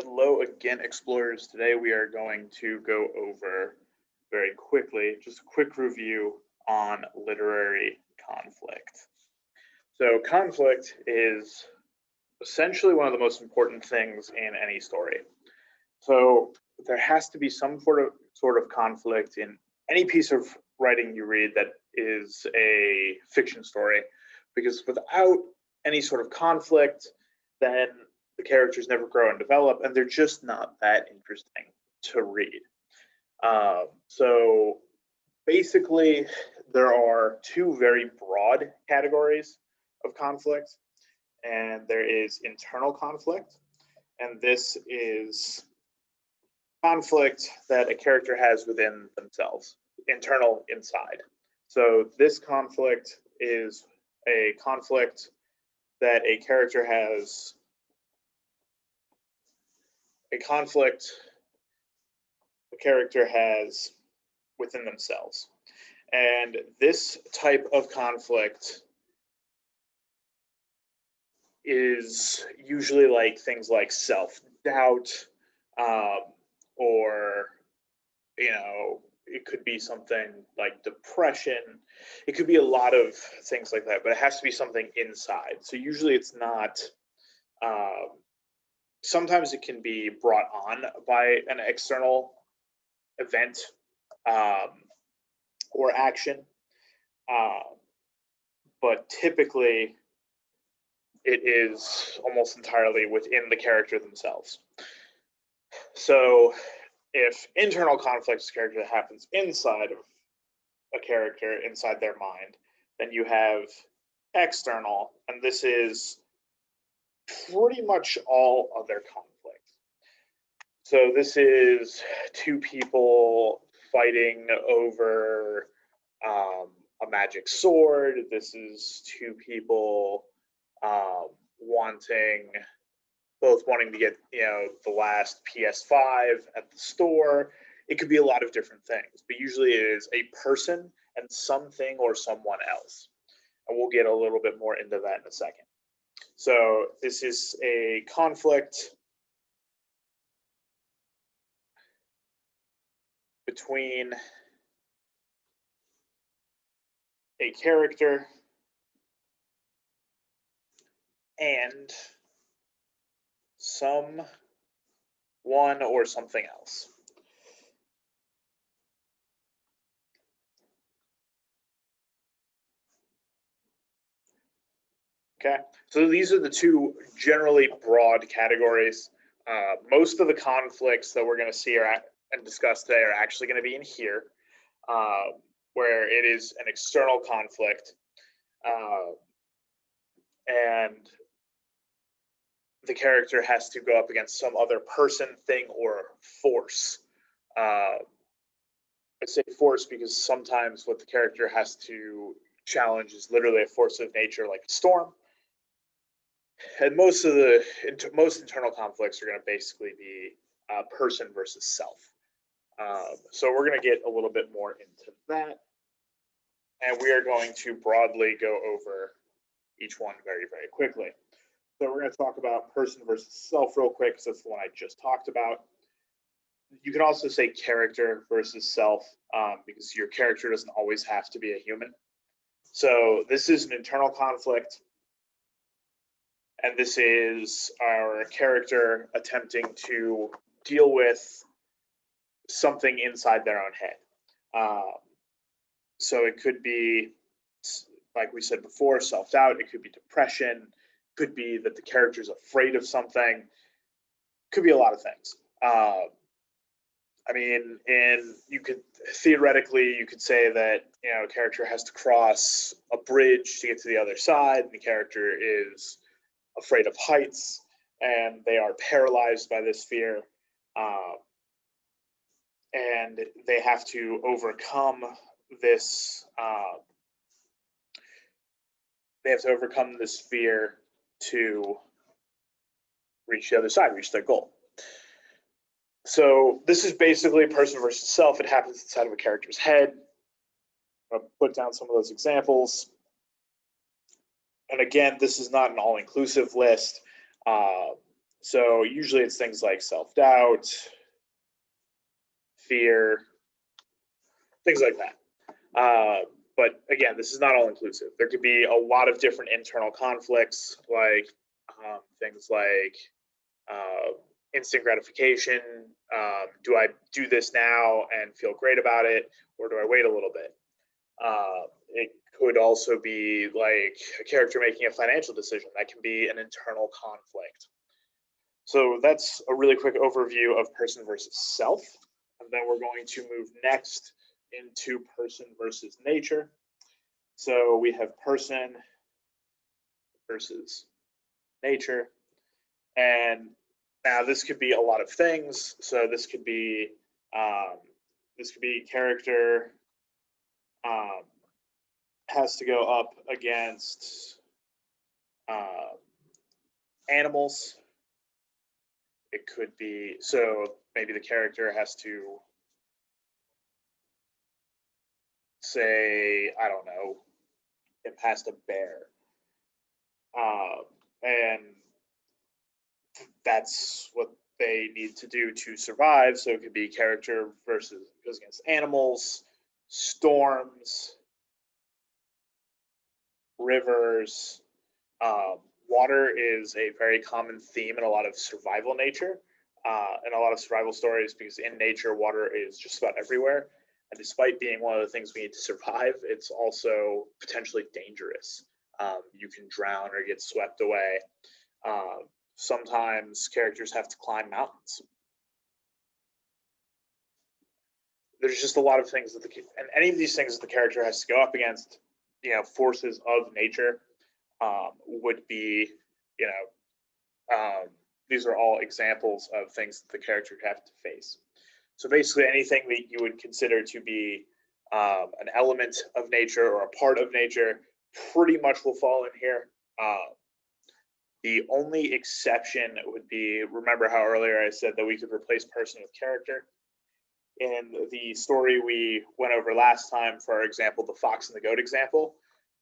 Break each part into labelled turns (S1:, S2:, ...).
S1: Hello again, explorers. Today we are going to go over very quickly, just a quick review on literary conflict. So conflict is essentially one of the most important things in any story. So there has to be some sort of conflict in any piece of writing you read that is a fiction story, because without any sort of conflict, then the characters never grow and develop, and they're just not that interesting to read. So basically, there are two very broad categories of conflict, and there is internal conflict, and this is conflict that a character has within themselves, internal inside. So this conflict is a conflict that a character has within themselves. And this type of conflict is usually like things like self-doubt, or, it could be something like depression. It could be a lot of things like that, but it has to be something inside. So usually it's not, sometimes it can be brought on by an external event, or action, but typically it is almost entirely within the character themselves. So if internal conflict is a character that happens inside of a character, inside their mind, then you have external, and this is pretty much all other conflict. So this is two people fighting over a magic sword. This is two people both wanting to get the last PS5 at the store. It could be a lot of different things, but usually it is a person and something or someone else, and we'll get a little bit more into that in a second. So this is a conflict between a character and someone or something else. Okay, so these are the two generally broad categories. Most of the conflicts that we're going to see and discuss today are actually going to be in here, where it is an external conflict, and the character has to go up against some other person, thing, or force. I say force because sometimes what the character has to challenge is literally a force of nature, like a storm. And most internal conflicts are going to basically be person versus self. So we're going to get a little bit more into that, and we are going to broadly go over each one very, very quickly. So we're going to talk about person versus self real quick, because that's the one I just talked about. You can also say character versus self, because your character doesn't always have to be a human. So this is an internal conflict, and this is our character attempting to deal with something inside their own head. So it could be, like we said before, self-doubt. It could be depression. It could be that the character is afraid of something. It could be a lot of things. I mean, and you could theoretically, you could say that a character has to cross a bridge to get to the other side, and the character is afraid of heights, and they are paralyzed by this fear, and they have to overcome this. They have to overcome this fear to reach the other side, reach their goal. So this is basically person versus self. It happens inside of a character's head. I'm going to put down some of those examples. And again, this is not an all-inclusive list. So usually it's things like self-doubt, fear, things like that. But again, this is not all inclusive. There could be a lot of different internal conflicts, like things like instant gratification. Do I do this now and feel great about it, or do I wait a little bit? It could also be like a character making a financial decision. That can be an internal conflict. So that's a really quick overview of person versus self. And then we're going to move next into person versus nature. So we have person versus nature. And now this could be a lot of things. So this could be character has to go up against animals. It could be, so maybe the character has to say, I don't know, it past a bear. And that's what they need to do to survive. So it could be character versus goes against animals, storms, rivers. Water is a very common theme in a lot of survival nature, and a lot of survival stories, because in nature, water is just about everywhere. And despite being one of the things we need to survive, it's also potentially dangerous. You can drown or get swept away. Sometimes characters have to climb mountains. There's just a lot of things that and any of these things that the character has to go up against, forces of nature, would be, these are all examples of things that the character would have to face. So basically anything that you would consider to be an element of nature or a part of nature pretty much will fall in here. The only exception would be, remember how earlier I said that we could replace person with character? In the story we went over last time, for example, the fox and the goat example,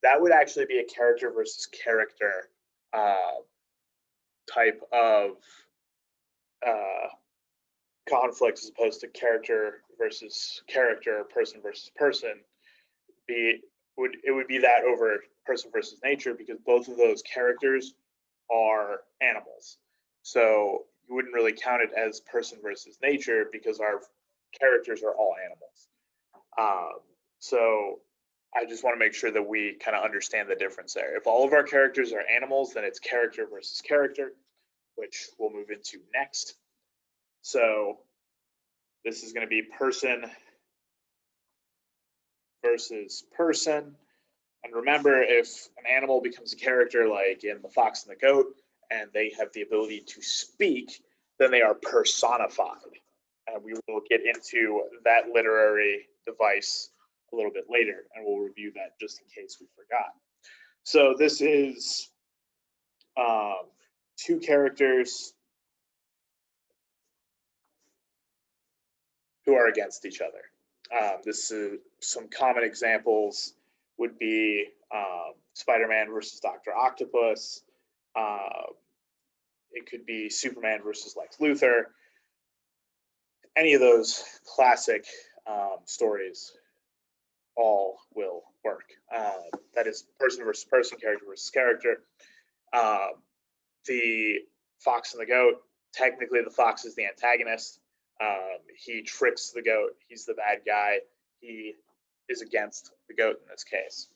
S1: that would actually be a character versus character type of conflict, as opposed to character versus character, person versus person. It would be that over person versus nature, because both of those characters are animals. So you wouldn't really count it as person versus nature, because our characters are all animals. So I just want to make sure that we kind of understand the difference there. If all of our characters are animals, then it's character versus character, which we'll move into next. So this is going to be person versus person. And remember, if an animal becomes a character, like in The Fox and the Goat, and they have the ability to speak, then they are personified. And we will get into that literary device a little bit later, and we'll review that just in case we forgot. So this is two characters who are against each other. This is some common examples would be Spider-Man versus Dr. Octopus. It could be Superman versus Lex Luthor. Any of those classic stories all will work. That is person versus person, character versus character. The Fox and the Goat, technically the fox is the antagonist. He tricks the goat. He's the bad guy. He is against the goat in this case.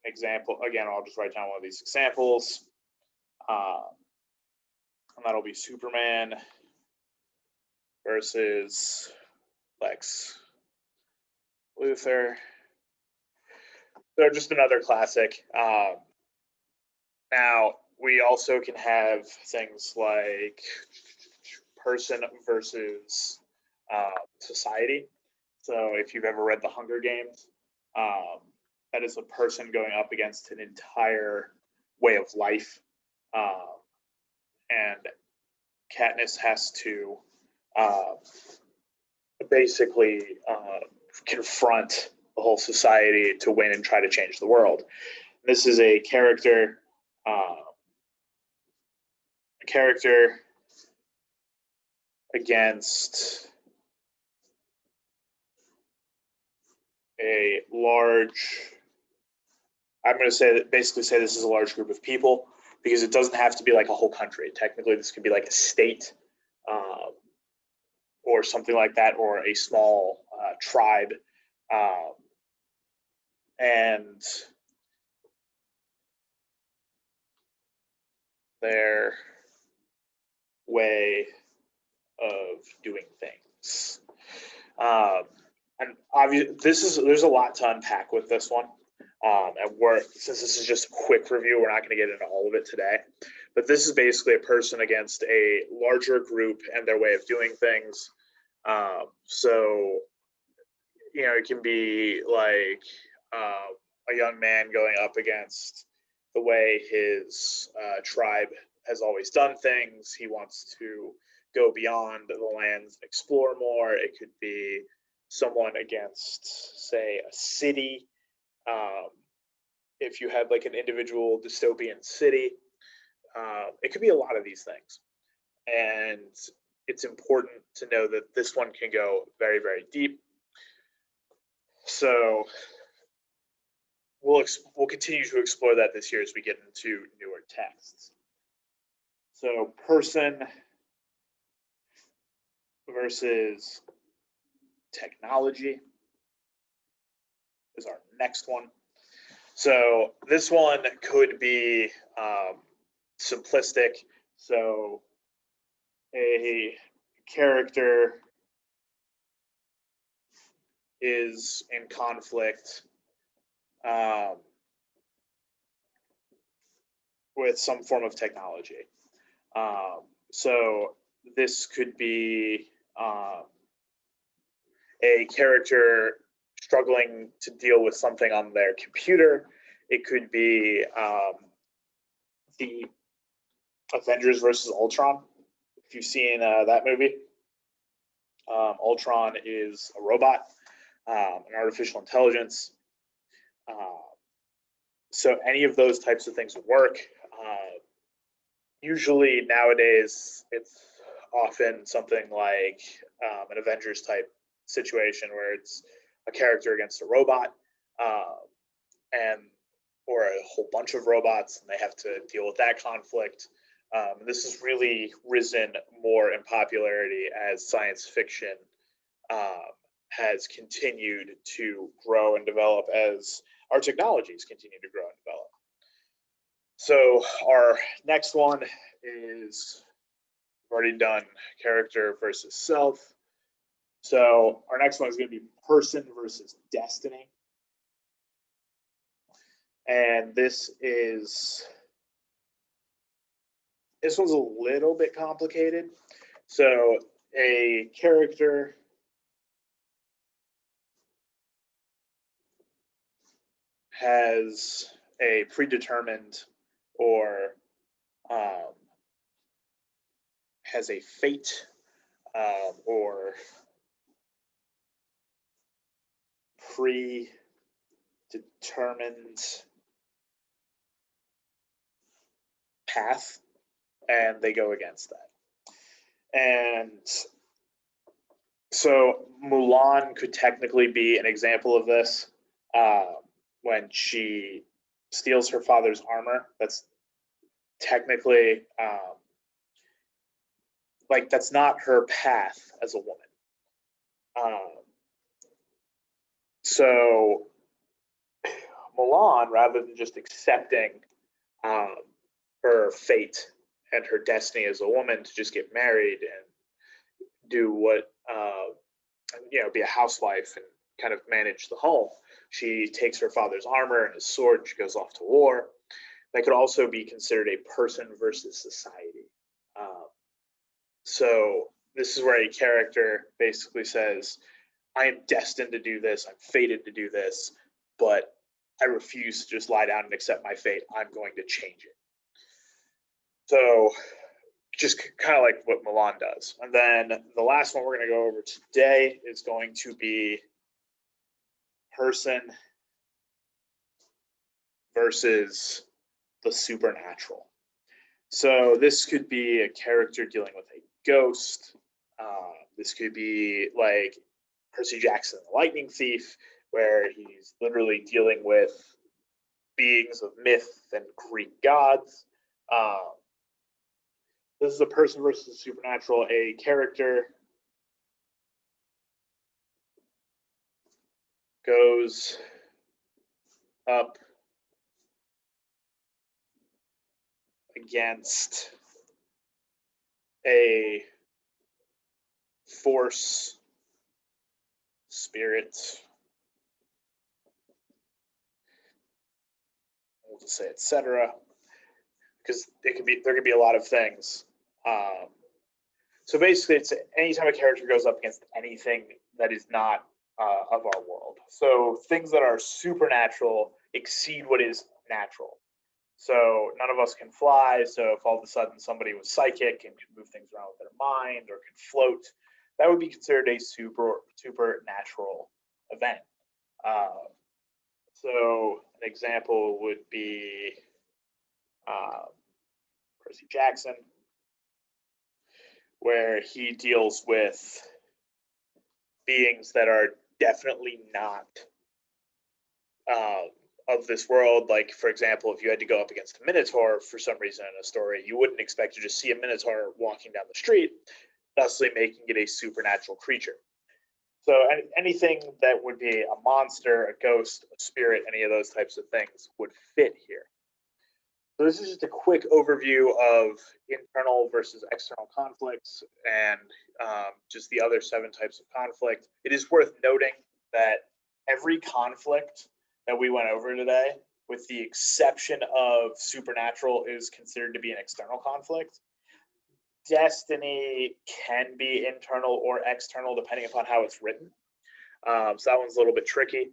S1: Example, again, I'll just write down one of these examples. And that'll be Superman versus Lex Luthor. They're just another classic. Now, we also can have things like person versus society. So if you've ever read The Hunger Games, that is a person going up against an entire way of life. And Katniss has to basically confront the whole society to win and try to change the world. This is a character a character against a large, I'm going to say that basically say this is a large group of people, because it doesn't have to be like a whole country. Technically, this could be like a state or something like that, or a small tribe. And their way of doing things. And obviously, there's a lot to unpack with this one. And since this is just a quick review, we're not going to get into all of it today. But this is basically a person against a larger group and their way of doing things. So, you know, it can be like a young man going up against the way his tribe has always done things. He wants to go beyond the lands and explore more. It could be someone against, say, a city. If you had like an individual dystopian city, it could be a lot of these things. And it's important to know that this one can go very, very deep. So we'll continue to explore that this year as we get into newer texts. So person versus technology is our next one. So this one could be simplistic. So a character is in conflict with some form of technology. So this could be a character struggling to deal with something on their computer. It could be the Avengers versus Ultron. If you've seen that movie, Ultron is a robot, an artificial intelligence. So any of those types of things work. Usually nowadays, it's often something like an Avengers type situation where it's a character against a robot, and or a whole bunch of robots, and they have to deal with that conflict. This has really risen more in popularity as science fiction has continued to grow and develop as our technologies continue to grow and develop. So our next one is, we've already done character versus self. So our next one is going to be person versus destiny. And this one's a little bit complicated. So a character has a predetermined or has a fate or predetermined path, and they go against that. And so Mulan could technically be an example of this. When she steals her father's armor, that's technically like that's not her path as a woman. So Mulan, rather than just accepting her fate and her destiny as a woman to just get married and do what be a housewife and kind of manage the home, she takes her father's armor and his sword and she goes off to war. That could also be considered a person versus society. So this is where a character basically says, I am destined to do this, I'm fated to do this, but I refuse to just lie down and accept my fate. I'm going to change it. So just kind of like what Mulan does. And then the last one we're going to go over today is going to be person versus the supernatural. So this could be a character dealing with a ghost. This could be like Percy Jackson, the Lightning Thief, where he's literally dealing with beings of myth and Greek gods. This is a person versus supernatural. A character goes up against a force, spirit, we'll just say etc., because there could be a lot of things. So basically, it's anytime a character goes up against anything that is not of our world. So things that are supernatural exceed what is natural. So none of us can fly. So if all of a sudden somebody was psychic and could move things around with their mind or could float, that would be considered a supernatural event. So an example would be Percy Jackson, where he deals with beings that are definitely not of this world. Like, for example, if you had to go up against a Minotaur for some reason in a story, you wouldn't expect to just see a Minotaur walking down the street, thusly making it a supernatural creature. So anything that would be a monster, a ghost, a spirit, any of those types of things would fit here. So this is just a quick overview of internal versus external conflicts and just the other 7 types of conflict. It is worth noting that every conflict that we went over today, with the exception of supernatural, is considered to be an external conflict. Destiny can be internal or external depending upon how it's written. So that one's a little bit tricky.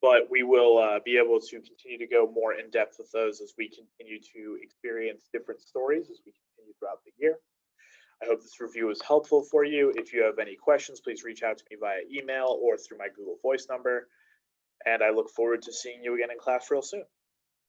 S1: But we will be able to continue to go more in depth with those as we continue to experience different stories as we continue throughout the year. I hope this review was helpful for you. If you have any questions, please reach out to me via email or through my Google Voice number. And I look forward to seeing you again in class real soon.